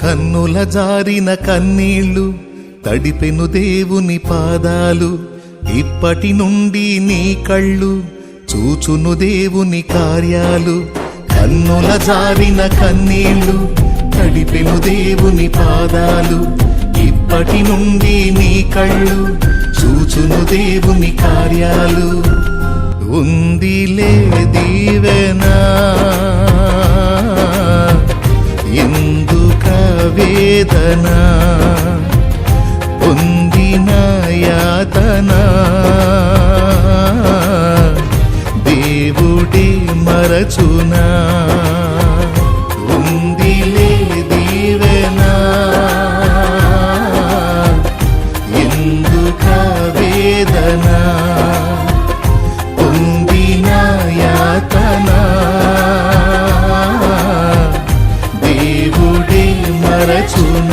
కన్నుల జారిన కన్నీళ్లు తడిపెను దేవుని పాదాలు. ఇప్పటి నుండి నీ కళ్ళు చూచును దేవుని కార్యాలు. కన్నుల జారిన కన్నీళ్లు తడిపెను దేవుని పాదాలు. ఇప్పటి నుండి నీ కళ్ళు చూచును దేవుని కార్యాలు. ఉందిలే దీవెనా ఎందుక వేదన, పొందిన యాతన దేవుడే మరచునా. ఉందిలే దీవెనా ఎందుక వేదన, పొందిన యాతన దేవుడే మరచునా.